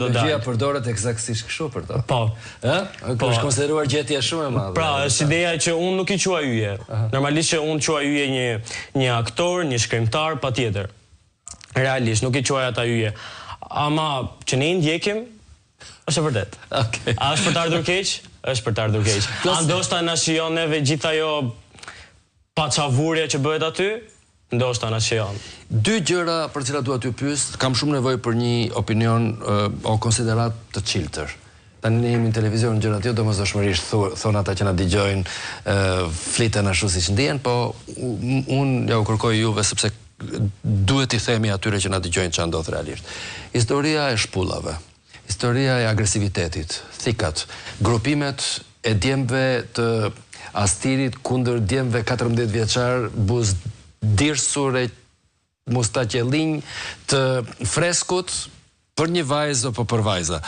Gjëja përdoret eksaktësisht kështu për to. Po. Është konsideruar gjetje shumë e madhe. Pra, është ideja që unë nuk i quaj yje. Normalisht që unë quaj yje një aktor, një shkrimtar, patjetër. Realisht, nuk i quaj ata yje. Ama që ne i ndjekim, është e vërtet. A është për të ardhur keq? Është për të ardhur keq. A ndoshta na shijon neve gjithë ajo paçavurje që bëhet aty? Ndoshta na shijon. Dy gjëra për cilat dua t'ju pyes, kam shumë nevojë për një opinion o konsiderat të çiltër. Tani ne jemi në televizion gjërat jo domosdoshmërisht thon ata që na dëgjojnë, fliten ashtu siç ndihen, po unë ja u kërkoj juve sepse duhet i themi atyre që na dëgjojnë ç'a ndodh realisht. Historia e shpullave, historia e agresivitetit, thikat, grupimet e djemve të Astirit kundër djemve 14 vjeçar buzdirsur e mustaqellinj të freskut për një vajzë apo për vajza.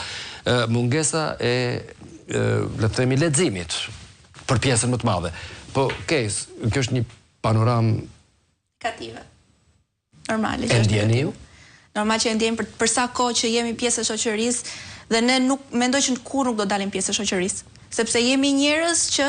Mungesa e, le të themi, leximit për pjesën më të madhe. Po, kjo është një panoram negative. Normale. E ndjeni ju? Normal që e ndjeni për sa kohë që jemi pjesë e shoqërisë dhe ne nuk mendoj që kur nuk do dalim pjesë e shoqërisë, sepse jemi njerëz që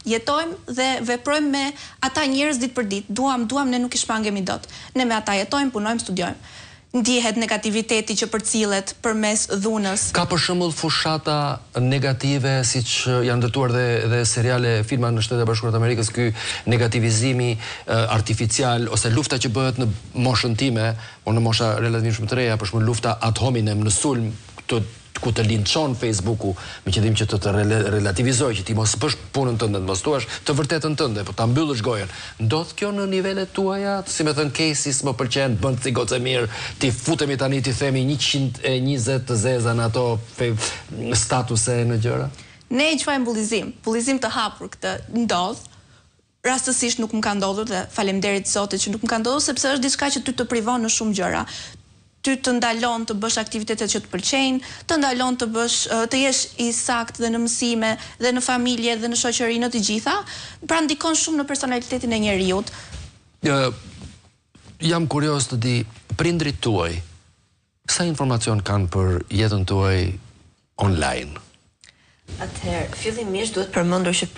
jetojmë dhe veprojmë me ata njerëz ditë për ditë. Duam, ne nuk i shpangemi dot. Ne me ata jetojmë, punojmë, studiojmë. Ndjehet negativiteti që përcillet përmes dhunës. Ka për shembull fushata negative siç janë ndërtuar dhe seriale, filma në Shtetet e Bashkuara të Amerikës, ky negativizimi artificial ose lufta që bëhet në moshën time, o në mosha relativisht më të reja, për shembull lufta ad hominem në sulm, ku të linçon Facebooku, me qëllim që të relativizoj, që ti mos bësh punën tënde, mos thuash të vërtetën tënde, po ta mbyllësh gojën. Ndodh kjo në nivelet tuaja, si me thënë Casey, më pëlqen, bën si gocë mirë, ti futemi tani ti themi 120 të zeza në ato statuse në gjëra? Ne i quajmë bullizim të hapur këtë ndodh. Rastësisht nuk më ka ndodhur dhe faleminderit Zotit që nuk më ka ndodhur, sepse është diçka që ty të privon në shumë gjëra. Ty të ndalon të bësh aktivitetet që të pëlqejnë, të ndalon të jesh i sakt dhe në mësime, dhe në familje, dhe në shoqëri, në të gjitha, pra ndikon shumë në personalitetin e njeriut. Jam kurios të di, prindrit tuaj, sa informacion kanë për jetën tuaj online? Atëherë, fillimisht duhet përmendur që